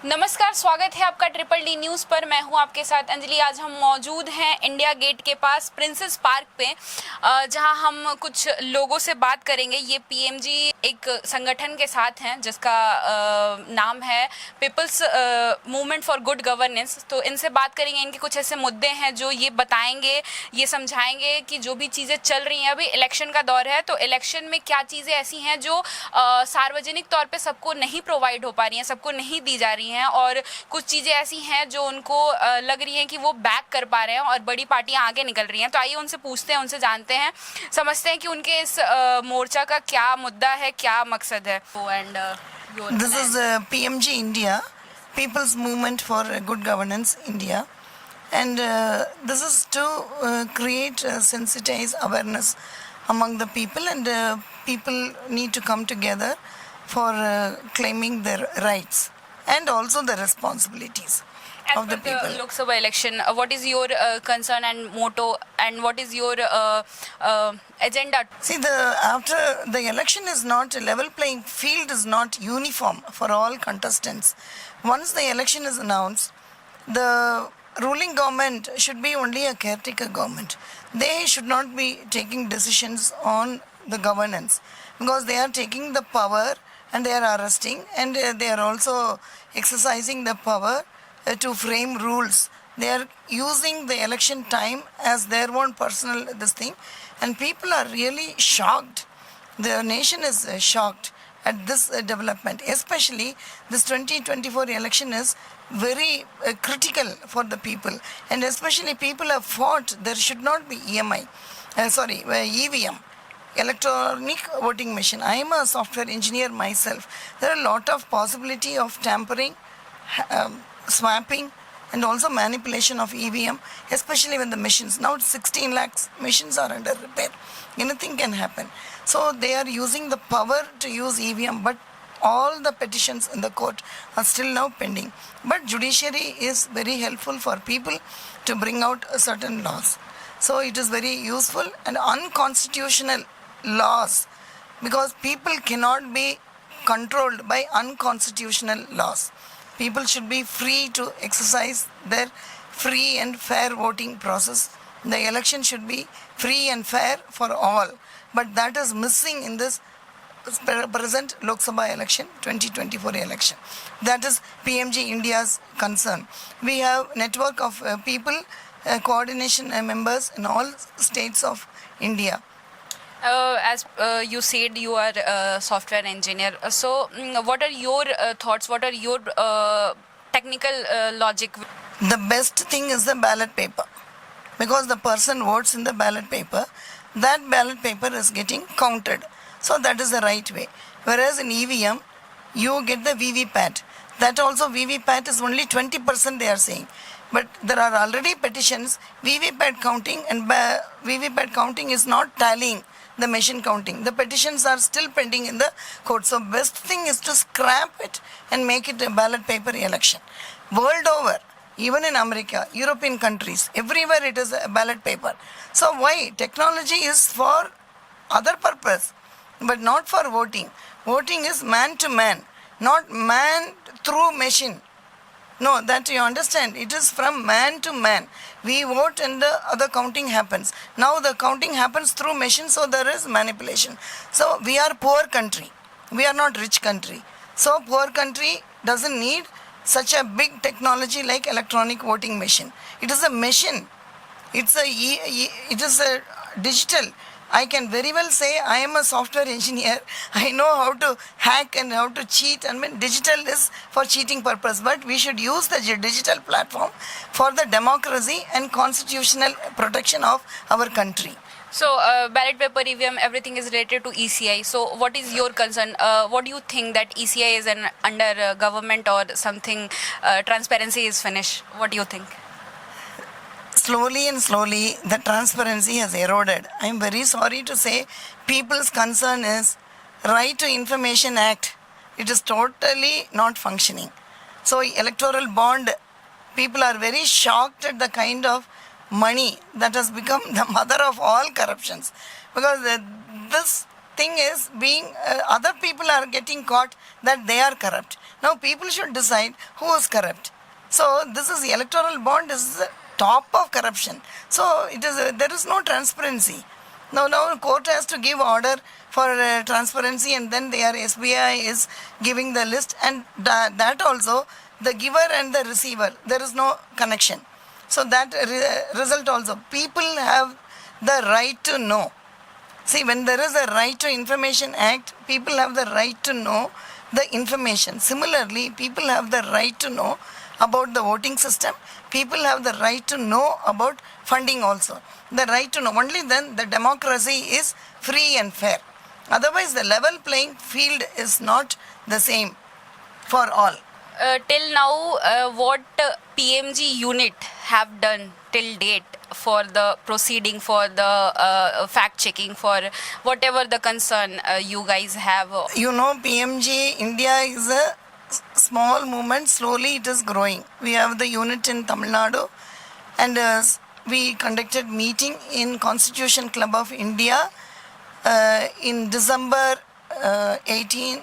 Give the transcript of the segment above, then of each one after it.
नमस्कार, स्वागत है आपका ट्रिपल डी न्यूज़ पर। मैं हूं आपके साथ अंजलि। आज हम मौजूद हैं इंडिया गेट के पास प्रिंसेस पार्क पे, जहां हम कुछ लोगों से बात करेंगे। ये पीएमजी एक संगठन के साथ हैं जिसका नाम है people's movement for good governance. तो इनसे बात करेंगे, इनके कुछ ऐसे मुद्दे हैं जो ये बताएंगे, ये समझाएंगे कि जो भी चीज़ें चल रही हैं, अभी इलेक्शन का दौर है, तो इलेक्शन में क्या चीज़ें ऐसी हैं जो सार्वजनिक तौर पे सबको नहीं प्रोवाइड हो पा रही हैं, सबको नहीं दी जा रही हैं, और कुछ चीज़ें ऐसी हैं जो उनको लग रही हैं कि वो बैक कर पा रहे हैं और बड़ी पार्टियां आगे निकल रही हैं। तो आइए उनसे पूछते हैं, उनसे जानते हैं, समझते हैं कि उनके इस मोर्चा का क्या मुद्दा है, क्या मकसद है। This is PMG India, People's Movement for Good Governance India, and this is to create sensitize awareness among the people, and people need to come together for claiming their rights and also the responsibilities of the people. Lok Sabha election, what is your concern and motto, and what is your agenda? See, after the election is not a level playing field, is not uniform for all contestants. Once the election is announced, the ruling government should be only a caretaker government. They should not be taking decisions on the governance, because they are taking the power and they are arresting, and they are also exercising the power to frame rules. They are using the election time as their own personal this thing, and people are really shocked. The nation is shocked at this development. Especially this 2024 election is very critical for the people, and especially people have fought there should not be EVM, electronic voting machine. I am a software engineer myself. There are a lot of possibility of tampering, swapping, and also manipulation of EVM, especially when the machines, now 16 lakhs machines are under repair. Anything can happen. So they are using the power to use EVM, but all the petitions in the court are still now pending. But judiciary is very helpful for people to bring out certain laws. So it is very useful, and unconstitutional laws, because people cannot be controlled by unconstitutional laws. People should be free to exercise their free and fair voting process. The election should be free and fair for all, but that is missing in this present Lok Sabha election, 2024 election. That is PMG India's concern. We have network of people, coordination members in all states of India. As you said, you are a software engineer. So what are your thoughts? What are your technical logic? The best thing is the ballot paper, because the person votes in the ballot paper, that ballot paper is getting counted. So that is the right way. Whereas in EVM, you get the VVPAT. That also VVPAT is only 20% they are saying. But there are already petitions, VVPAT counting, and VVPAT counting is not tallying the machine counting. The petitions are still pending in the court. So best thing is to scrap it and make it a ballot paper election. World over, even in America, European countries, everywhere it is a ballot paper. So why? Technology is for other purpose, but not for voting. Voting is man to man, not man through machine. No, that you understand. It is from man to man. We vote and the other counting happens. Now the counting happens through machine, so there is manipulation. So we are poor country. We are not rich country. So poor country doesn't need such a big technology like electronic voting machine. It is a machine. It is a digital. I can very well say I am a software engineer. I know how to hack and how to cheat. I mean, digital is for cheating purpose, but we should use the digital platform for the democracy and constitutional protection of our country. So ballot paper, EVM, everything is related to ECI. So what is your concern? What do you think that ECI is under government or something? Transparency is finished. What do you think? Slowly and slowly the transparency has eroded. I am very sorry to say, people's concern is Right to Information Act. It is totally not functioning. So electoral bond, people are very shocked at the kind of money that has become the mother of all corruptions, because this thing is being other people are getting caught that they are corrupt. Now people should decide who is corrupt. So this is electoral bond is the top of corruption. So it is there is no transparency. Now court has to give order for transparency, and then their SBI is giving the list, and that also the giver and the receiver, there is no connection. So that result also, people have the right to know. See, when there is a Right to Information Act, people have the right to know the information. Similarly, people have the right to know about the voting system. People have the right to know about funding also. The right to know. Only then the democracy is free and fair. Otherwise, the level playing field is not the same for all. Till now, what PMG unit have done till date for the proceeding, for the fact checking, for whatever the concern you guys have? You know, PMG India is a small movement. Slowly it is growing. We have the unit in Tamil Nadu, and we conducted meeting in Constitution Club of India in December 18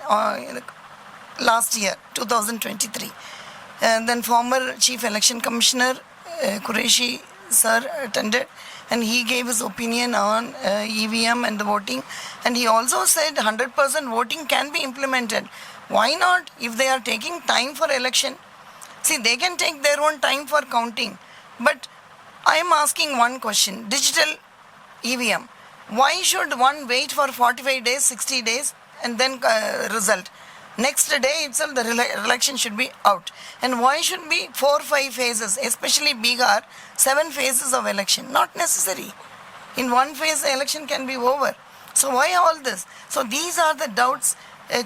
last year, 2023. Then former Chief Election Commissioner Qureshi sir attended, and he gave his opinion on EVM and the voting, and he also said 100% voting can be implemented. Why not? If they are taking time for election, see, they can take their own time for counting. But I am asking one question: digital EVM, why should one wait for 45 days, 60 days and then result? Next day itself the election should be out. And why should be 4-5 phases, especially Bihar, 7 phases of election? Not necessary. In one phase the election can be over. So why all this? So these are the doubts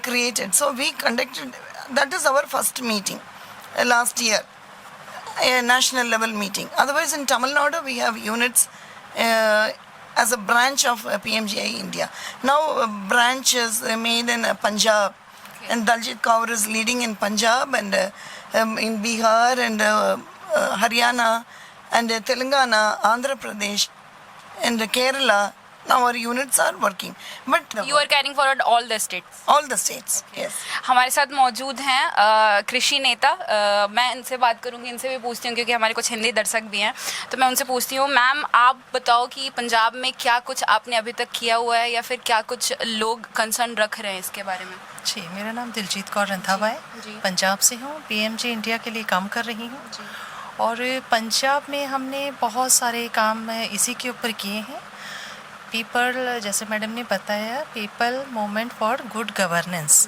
created. So we conducted, that is our first meeting last year, a national level meeting. Otherwise in Tamil Nadu we have units as a branch of PMG India. Now branch is made in Punjab. And Daljit Kaur is leading in Punjab, and in Bihar, and Haryana, and Telangana, Andhra Pradesh, and Kerala. Now our units are working. But You are carrying forward all the states. all the states, yes. हमारे साथ मौजूद हैं कृषि नेता। मैं इनसे बात करूंगी, इनसे भी पूछती हूँ क्योंकि हमारे कुछ हिंदी दर्शक भी हैं, तो मैं उनसे पूछती हूँ, मैम आप बताओ कि पंजाब में क्या कुछ आपने अभी तक किया हुआ है, या फिर क्या कुछ लोग कंसर्न रख रहे हैं इसके बारे में? जी, मेरा नाम दिलजीत कौर रंधावा है, पंजाब से हूँ, पीएमजी इंडिया के लिए काम कर रही हूँ। और पंजाब में हमने बहुत सारे काम इसी के ऊपर किए हैं। पीपल, जैसे मैडम ने बताया, people movement for good governance,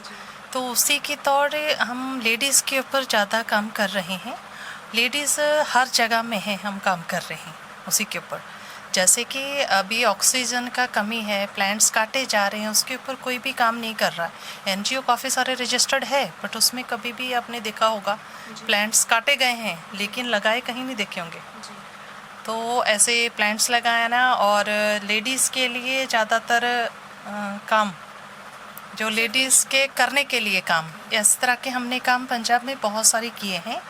तो उसी के तौर हम लेडीज़ के ऊपर ज़्यादा काम कर रहे हैं। लेडीज़ हर जगह में हैं, हम काम कर रहे हैं उसी के ऊपर। जैसे कि अभी ऑक्सीजन का कमी है, प्लांट्स काटे जा रहे हैं, उसके ऊपर कोई भी काम नहीं कर रहा है। एनजीओ काफ़ी सारे रजिस्टर्ड है, बट उसमें कभी भी आपने देखा होगा प्लांट्स काटे गए हैं लेकिन लगाए कहीं नहीं देखे होंगे। तो ऐसे प्लांट्स लगाना, और लेडीज़ के लिए ज़्यादातर काम, जो लेडीज़ के करने के लिए काम, इस तरह के हमने काम पंजाब में बहुत सारे किए हैं।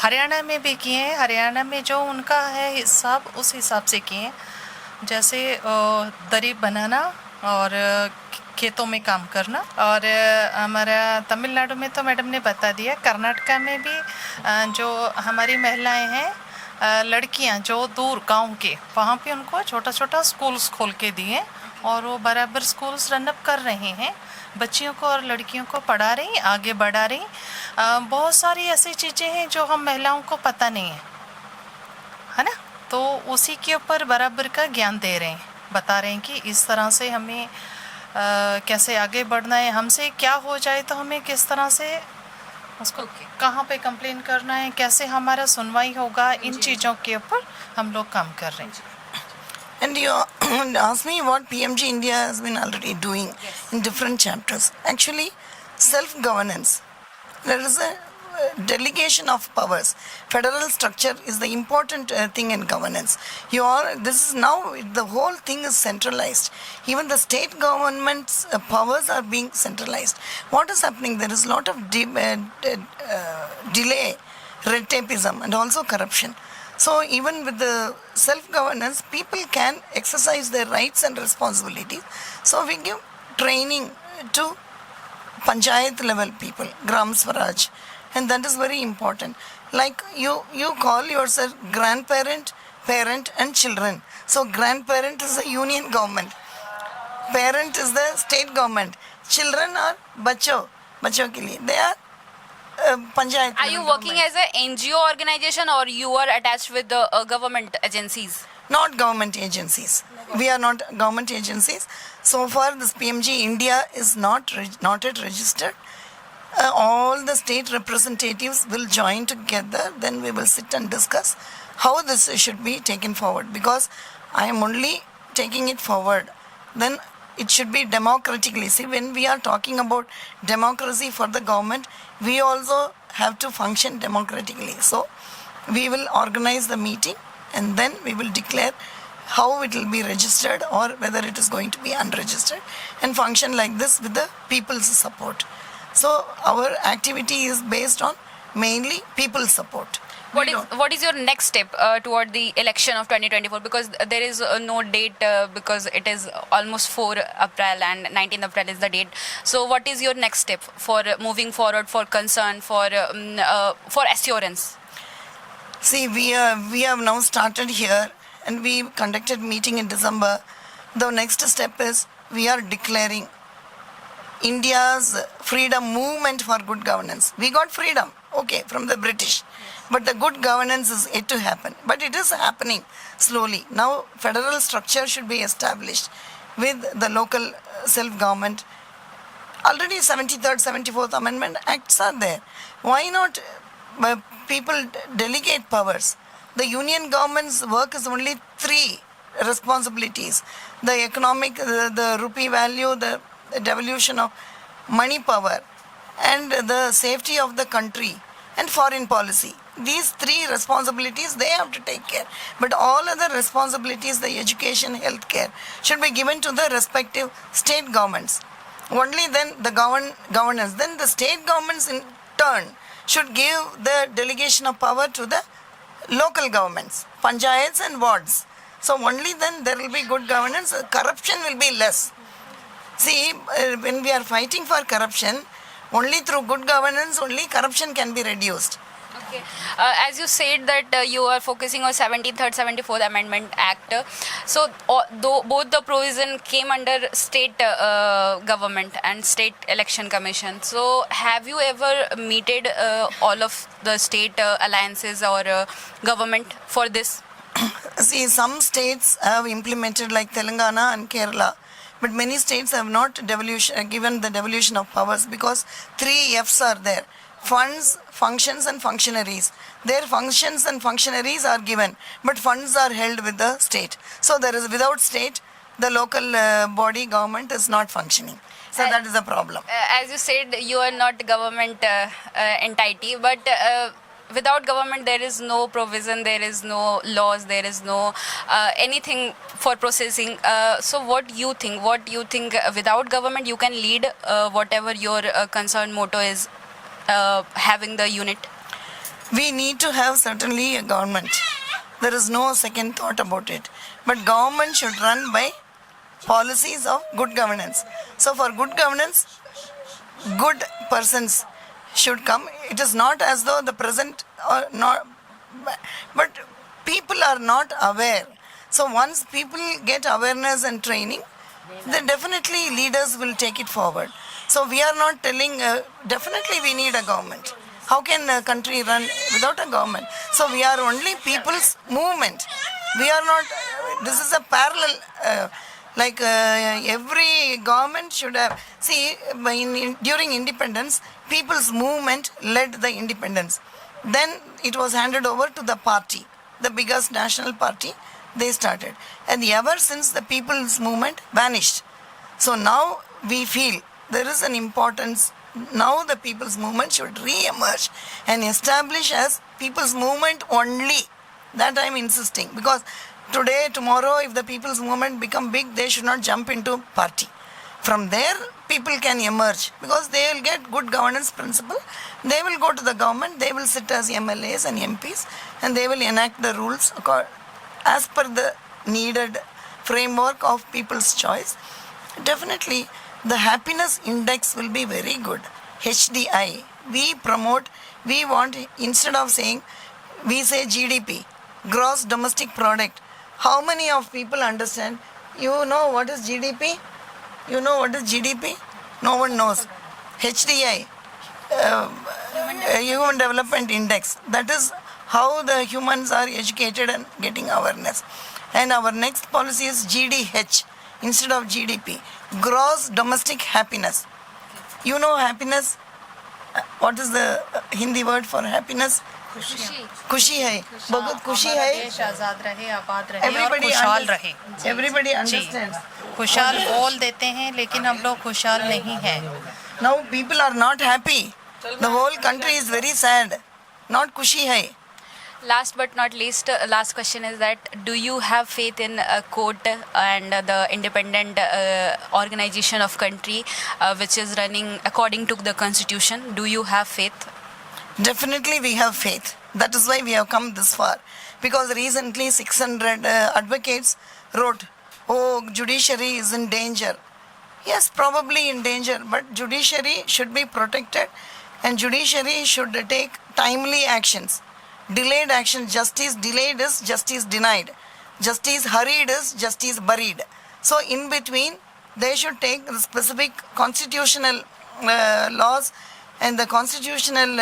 हरियाणा में भी किए हैं। हरियाणा में जो उनका है हिसाब, उस हिसाब से किए हैं। जैसे दरी बनाना और खेतों में काम करना। और हमारा तमिलनाडु में तो मैडम ने बता दिया। कर्नाटका में भी जो हमारी महिलाएं हैं, लड़कियां जो दूर गांव के, वहाँ पे उनको छोटा छोटा स्कूल्स खोल के दिए, और वो बराबर स्कूल्स रनअप कर रहे हैं, बच्चियों को और लड़कियों को पढ़ा रही, आगे बढ़ा रही। बहुत सारी ऐसी चीज़ें हैं जो हम महिलाओं को पता नहीं है ना, तो उसी के ऊपर बराबर का ज्ञान दे रहे हैं, बता रहे हैं कि इस तरह से हमें कैसे आगे बढ़ना है, हमसे क्या हो जाए तो हमें किस तरह से उसको कहाँ पे कंप्लेन करना है, कैसे हमारा सुनवाई होगा, इन चीज़ों के ऊपर हम लोग काम कर रहे हैं। And you ask me what PMG India has been already doing in different chapters. Actually, self-governance. There is a delegation of powers. Federal structure is the important thing in governance. This is now, the whole thing is centralized. Even the state government's powers are being centralized. What is happening? There is a lot of delay, red tapeism, and also corruption. So even with the self-governance, people can exercise their rights and responsibilities. So we give training to panchayat level people, Gram Swaraj, and that is very important. Like you call yourself grandparent, parent, and children. So grandparent is the union government, parent is the state government, children are bachcho ke liye. They are panchayat. Are you working as a NGO organization or you are attached with the government agencies? Not government agencies. We are not government agencies. So far, this PMG India is not yet registered. All the state representatives will join together. Then we will sit and discuss how this should be taken forward. Because I am only taking it forward. Then it should be democratically. See, when we are talking about democracy for the government, we also have to function democratically. So we will organize the meeting and then we will declare how it will be registered or whether it is going to be unregistered and function like this with the people's support. So our activity is based on mainly people's support. What is your next step toward the election of 2024? Because there is no date because it is almost 4 April and 19th April is the date. So what is your next step for moving forward, for concern, for assurance? See, we have now started here and we conducted meeting in December. The next step is we are declaring India's freedom movement for good governance. We got freedom, okay, from the British. But the good governance is yet to happen. But it is happening slowly. Now, federal structure should be established with the local self-government. Already 73rd, 74th Amendment Acts are there. Why not people delegate powers? The union government's work is only 3 responsibilities. The economic, the rupee value, the devolution of money power, and the safety of the country, and foreign policy. These 3 responsibilities they have to take care. But all other responsibilities, the education, healthcare, should be given to the respective state governments. Only then the governance. Then the state governments in turn should give the delegation of power to the local governments, panchayats and wards. So only then there will be good governance. Corruption will be less. See, when we are fighting for corruption, only through good governance, only corruption can be reduced. Okay. As you said that you are focusing on 73rd, 74th Amendment Act. So both the provision came under state government and state election commission. So have you ever meted all of the state alliances or government for this? See, some states have implemented like Telangana and Kerala. But many states have not given the devolution of powers because 3 F's are there. Funds, functions and functionaries. Their functions and functionaries are given, but funds are held with the state. So there is without state, the local body government is not functioning. So that is a problem. As you said, you are not government entity, but without government there is no provision, there is no laws, there is no anything for processing. So what you think without government you can lead whatever your concern motto is, having the unit? We need to have certainly a government. There is no second thought about it. But government should run by policies of good governance. So for good governance, good persons should come. It is not as though the present or not, but people are not aware. So once people get awareness and training, then definitely leaders will take it forward. So we are not telling, definitely we need a government. How can a country run without a government? So we are only people's movement. We are not, this is a parallel, every government should have, see, during independence, people's movement led the independence. Then it was handed over to the party, the biggest national party, they started. And ever since the people's movement vanished. So now we feel there is an importance. Now the people's movement should re-emerge and establish as people's movement only. That I am insisting. Because today, tomorrow, if the people's movement become big, they should not jump into party. From there, people can emerge because they will get good governance principle. They will go to the government, they will sit as MLAs and MPs and they will enact the rules as per the needed framework of people's choice. Definitely, the happiness index will be very good. HDI. We promote, we want, instead of saying, we say GDP, gross domestic product. How many of people understand? You know what is GDP? You know what is GDP? No one knows. HDI, Human Development Index. That is how the humans are educated and getting awareness. And our next policy is GDH instead of GDP. Gross domestic happiness. You know happiness? What is the Hindi word for happiness? खुशी है, बहुत खुशी है. देश आजाद रहे, आबाद रहे और Everybody खुशहाल रहे. Everybody जी, understands. खुशहाल बोल देते हैं लेकिन हम लोग खुशहाल नहीं हैं. Now people are not happy. The whole country is very sad. Not खुशी है. Last but not least, last question is that do you have faith in court and the independent organization of country which is running according to the constitution? Do you have faith? Definitely we have faith. That is why we have come this far. Because recently 600 advocates wrote, oh, judiciary is in danger. Yes, probably in danger, but judiciary should be protected and judiciary should take timely actions. Delayed action, justice delayed is justice denied. Justice hurried is justice buried. So in between, they should take the specific constitutional laws and the constitutional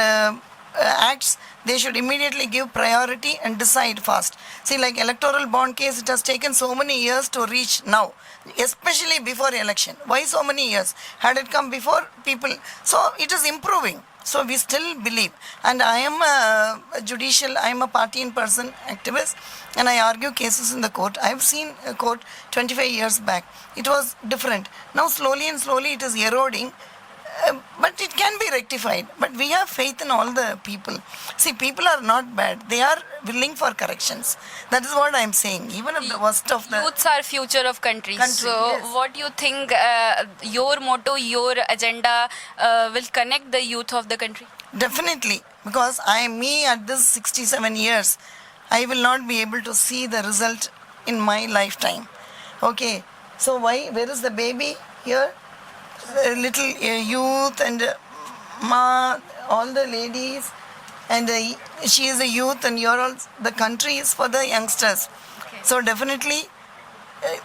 acts. They should immediately give priority and decide fast. See, like electoral bond case, it has taken so many years to reach now, especially before election. Why so many years? Had it come before, people, so it is improving. So we still believe, and I am a judicial, I am a party in person activist, and I argue cases in the court. I have seen a court 25 years back. It was different. Now slowly and slowly it is eroding, but it can be rectified. But we have faith in all the people. See, people are not bad. They are willing for corrections. That is what I am saying. Even if the worst of the Youths are future of country. So yes. what do you think your motto, your agenda will connect the youth of the country? Definitely, because me at this 67 years, I will not be able to see the result in my lifetime. Okay, so why? Where is the baby here? Little youth and all the ladies, and she is a youth, and you're all, the country is for the youngsters. Okay. So definitely,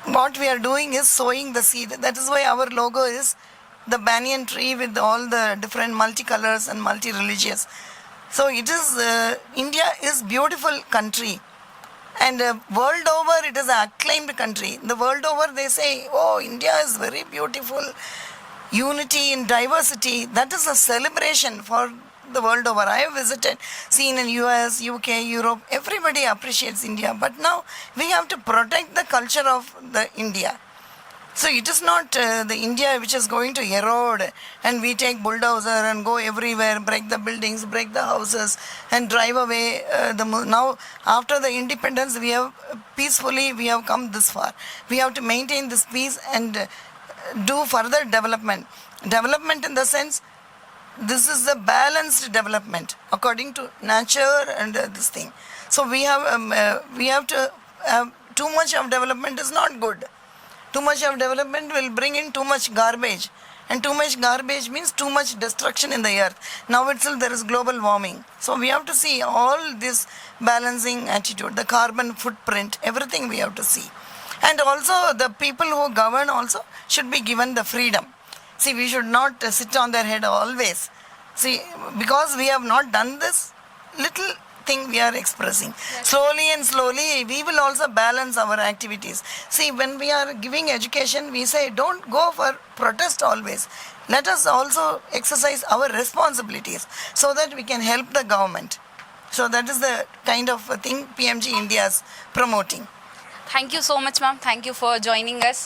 what we are doing is sowing the seed. That is why our logo is the banyan tree with all the different multicolors and multi-religious. So it is, India is beautiful country. And world over, it is an acclaimed country. The world over, they say, oh, India is very beautiful. Unity in diversity, that is a celebration for the world over. I have visited, seen in US, UK, Europe, everybody appreciates India. But now we have to protect the culture of the India. So it is not the India which is going to erode and we take bulldozer and go everywhere, break the buildings, break the houses and drive away. Now after the independence, we have peacefully, we have come this far. We have to maintain this peace and do further development. Development in the sense, this is the balanced development according to nature and this thing. So we have to have too much of development is not good. Too much of development will bring in too much garbage, and too much garbage means too much destruction in the earth. Now itself there is global warming. So we have to see all this balancing attitude, the carbon footprint, everything we have to see. And also the people who govern also should be given the freedom. See, we should not sit on their head always. See, because we have not done this little thing we are expressing. Yes. Slowly and slowly we will also balance our activities. See, when we are giving education, we say don't go for protest always. Let us also exercise our responsibilities so that we can help the government. So that is the kind of thing PMG India is promoting. Thank you so much, ma'am. Thank you for joining us.